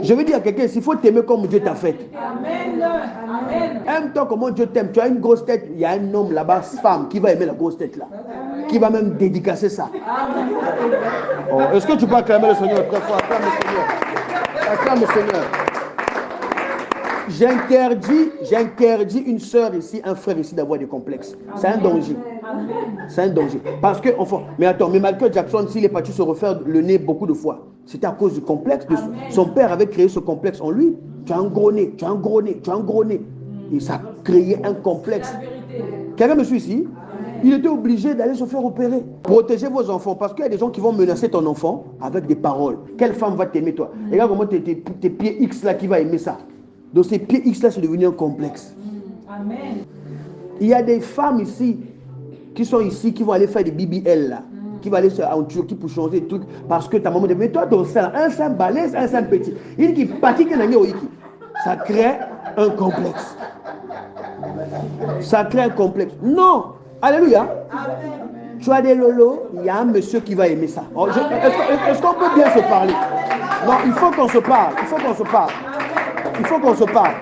Je veux dire à quelqu'un, il faut t'aimer comme Dieu t'a fait. Amen. Amen. Aime-toi comment Dieu t'aime. Tu as une grosse tête, il y a un homme là-bas, femme, qui va aimer la grosse tête là. Qui va même dédicacer ça. Oh, est-ce que tu peux acclamer le Seigneur très fort? Acclame le Seigneur. Acclame le Seigneur. J'interdis une sœur ici, un frère ici d'avoir des complexes. C'est un danger. C'est un danger. Parce que, enfin, mais attends, mais Michael Jackson, s'il est parti se refaire le nez beaucoup de fois, c'était à cause du complexe. Son père avait créé ce complexe en lui. Tu as un gros nez, tu as un gros nez, tu as un gros nez. Et ça a créé un complexe. Quelqu'un me suit ici? Il était obligé d'aller se faire opérer. Protégez vos enfants, parce qu'il y a des gens qui vont menacer ton enfant avec des paroles. Quelle femme va t'aimer, toi? Regarde comment tes pieds X là qui va aimer ça. Donc ces pieds X là, c'est devenu un complexe. Amen. Il y a des femmes ici qui sont ici, qui vont aller faire des BBL là, qui vont aller en Turquie pour changer des trucs, parce que ta maman dit, mais toi ton sein, un sein balèze, un sein petit. Il dit qu'il pâtit qu'il n'a rien au iki. Ça crée un complexe. Ça crée un complexe. Non. Alléluia. Amen. Tu as des lolos, il y a un monsieur qui va aimer ça. Oh, est-ce qu'on peut bien se parler? Non, il faut qu'on se parle. Il faut qu'on se parle. Il faut qu'on se parle.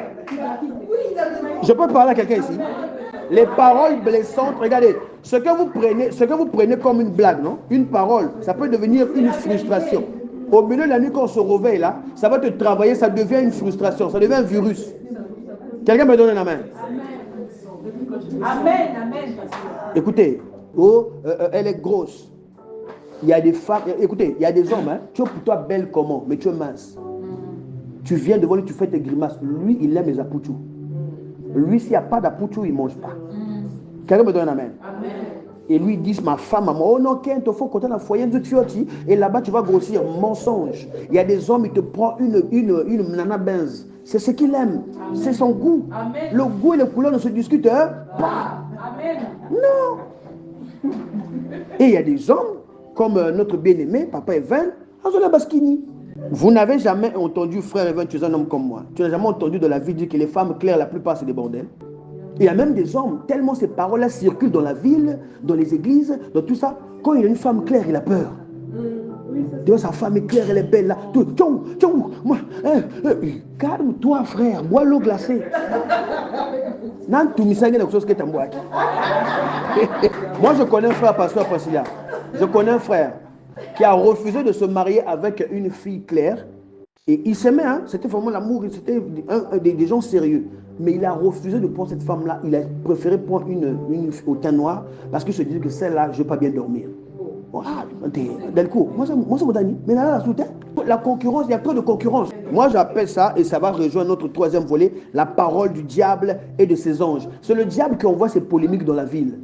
Je peux parler à quelqu'un ici? Les paroles blessantes, regardez, ce que vous prenez comme une blague, non? Une parole, ça peut devenir une frustration. Au milieu de la nuit, quand on se réveille là, ça va te travailler, ça devient une frustration, ça devient un virus. Quelqu'un me donne un amen? Amen, amen. Écoutez, elle est grosse. Il y a des femmes, écoutez, il y a des hommes, hein, tu es pour toi belle comment, mais tu es mince. Tu viens devant lui, tu fais tes grimaces. Lui, il aime les apouchous. Lui, s'il n'y a pas d'apouchou, il ne mange pas. Quelqu'un me donne un amen? Amen. Et lui, il dit, ma femme, maman, oh non, il te faut côté la foyer de tuoti. Et là-bas, tu vas grossir. Mensonge. Il y a des hommes, ils te prennent une nana benz. C'est ce qu'il aime. C'est son goût. Amen. Le goût et les couleurs ne se discutent pas. Amen. Non. Et il y a des hommes, comme notre bien-aimé, Papa Evan, Azola Baskini. Vous n'avez jamais entendu, frère Evan, tu es un homme comme moi. Tu n'as jamais entendu de la vie dire que les femmes claires, la plupart, c'est des bordels. Il y a même des hommes, tellement ces paroles-là circulent dans la ville, dans les églises, dans tout ça. Quand il y a une femme claire, il a peur. Tu vois, sa femme est claire, elle est belle là. Calme-toi, frère, bois l'eau glacée. Moi, je connais un frère, pasteur Priscilla. Je connais un frère qui a refusé de se marier avec une fille claire. Et il s'aimait, hein? C'était vraiment l'amour, c'était des gens sérieux. Mais il a refusé de prendre cette femme-là. Il a préféré prendre une au teint noir parce qu'il se disait que celle-là, je ne vais pas bien dormir. Ah, Delco, moi c'est mon Dani. Mais là, la concurrence, il y a trop de concurrence. Moi, j'appelle ça, et ça va rejoindre notre troisième volet, la parole du diable et de ses anges. C'est le diable qui envoie ces polémiques dans la ville.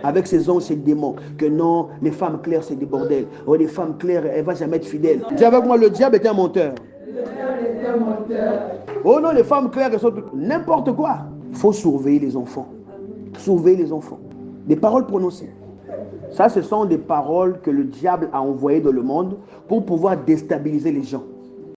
Avec ses anges, ses démons. Que non, les femmes claires, c'est des bordels. Oh, les femmes claires, elles ne vont jamais être fidèles. Dis avec moi, le diable est un menteur. Oh non, les femmes claires, elles sont n'importe quoi. Il faut surveiller les enfants. Surveiller les enfants. Des paroles prononcées. Ça, ce sont des paroles que le diable a envoyées dans le monde pour pouvoir déstabiliser les gens.